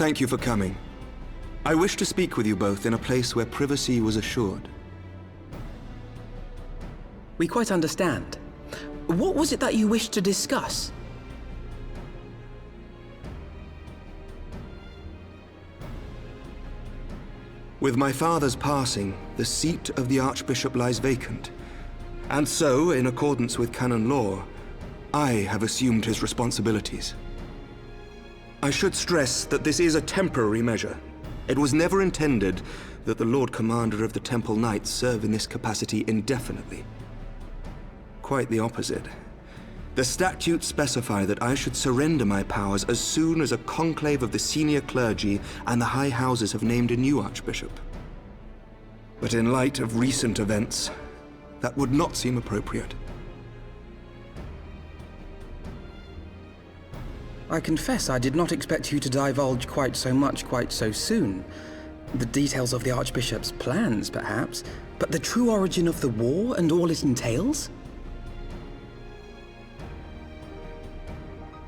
Thank you for coming. I wish to speak with you both in a place where privacy was assured. We quite understand. What was it that you wished to discuss? With my father's passing, the seat of the Archbishop lies vacant. And so, in accordance with canon law, I have assumed his responsibilities. I should stress that this is a temporary measure. It was never intended that the Lord Commander of the Temple Knights serve in this capacity indefinitely. Quite the opposite. The statutes specify that I should surrender my powers as soon as a conclave of the senior clergy and the high houses have named a new archbishop. But in light of recent events, that would not seem appropriate. I confess I did not expect you to divulge quite so much quite so soon. The details of the Archbishop's plans, perhaps, but the true origin of the war and all it entails?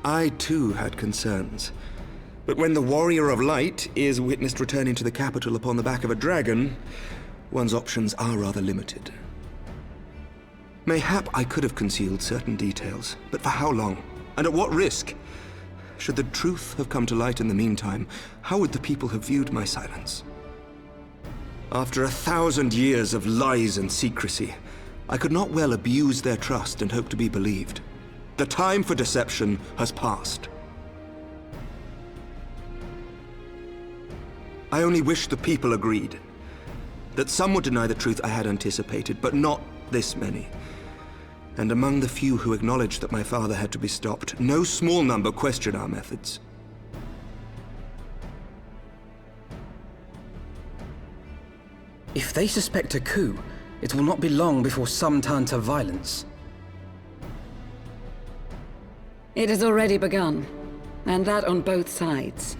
I too had concerns. But when the Warrior of Light is witnessed returning to the capital upon the back of a dragon, one's options are rather limited. Mayhap I could have concealed certain details, but for how long? And at what risk? Should the truth have come to light in the meantime, how would the people have viewed my silence? After 1,000 years of lies and secrecy, I could not well abuse their trust and hope to be believed. The time for deception has passed. I only wish the people agreed. That some would deny the truth I had anticipated, but not this many. And among the few who acknowledged that my father had to be stopped, no small number question our methods. If they suspect a coup, it will not be long before some turn to violence. It has already begun, and that on both sides.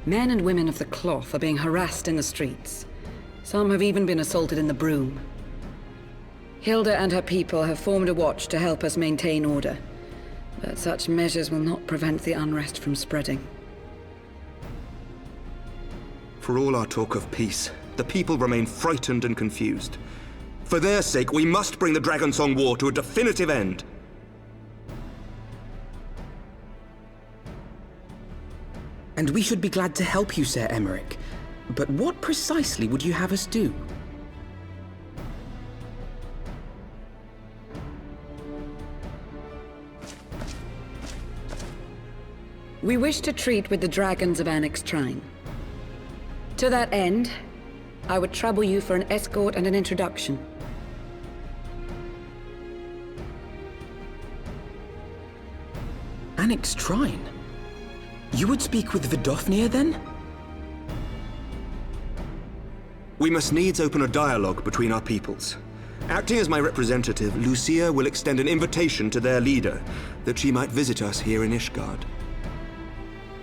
Men and women of the cloth are being harassed in the streets. Some have even been assaulted in the Broom. Hilda and her people have formed a watch to help us maintain order, but such measures will not prevent the unrest from spreading. For all our talk of peace, the people remain frightened and confused. For their sake, we must bring the Dragonsong War to a definitive end. And we should be glad to help you, Sir Emmerich. But what precisely would you have us do? We wish to treat with the dragons of Anix Shrine. To that end, I would trouble you for an escort and an introduction. Anix Shrine? You would speak with Vidofnir, then? We must needs open a dialogue between our peoples. Acting as my representative, Lucia will extend an invitation to their leader, that she might visit us here in Ishgard.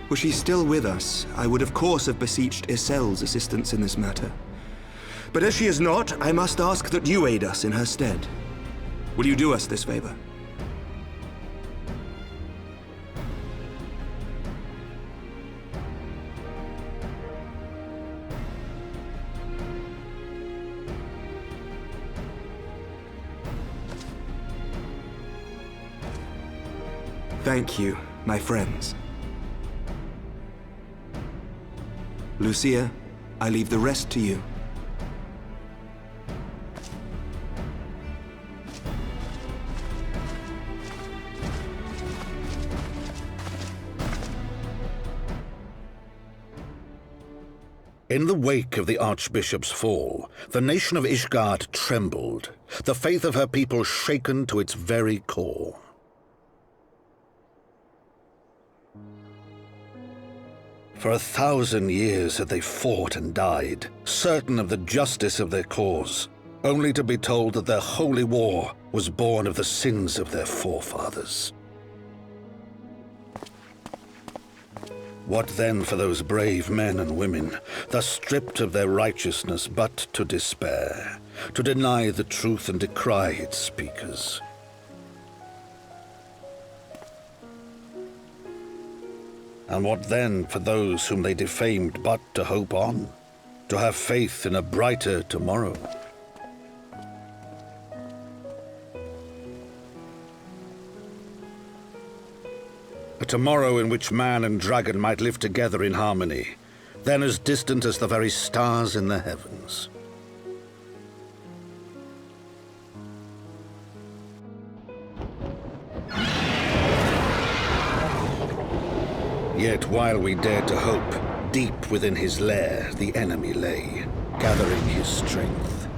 Were she still with us, I would of course have beseeched Isel's assistance in this matter. But as she is not, I must ask that you aid us in her stead. Will you do us this favor? Thank you, my friends. Lucia, I leave the rest to you. In the wake of the Archbishop's fall, the nation of Ishgard trembled, the faith of her people shaken to its very core. For 1,000 years had they fought and died, certain of the justice of their cause, only to be told that their holy war was born of the sins of their forefathers. What then for those brave men and women, thus stripped of their righteousness but to despair, to deny the truth and decry its speakers? And what then for those whom they defamed but to hope on, to have faith in a brighter tomorrow? A tomorrow in which man and dragon might live together in harmony, then as distant as the very stars in the heavens. Yet while we dared to hope, deep within his lair the enemy lay, gathering his strength.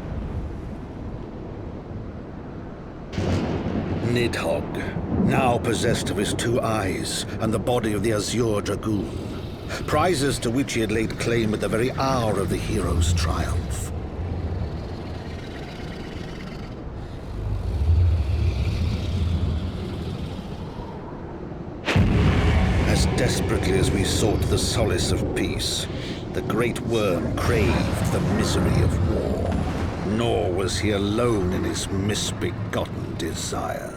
Nidhogg, now possessed of his 2 eyes and the body of the Azure Dragoon, prizes to which he had laid claim at the very hour of the hero's triumph. As desperately as we sought the solace of peace, the great worm craved the misery of war. Nor was he alone in his misbegotten desire.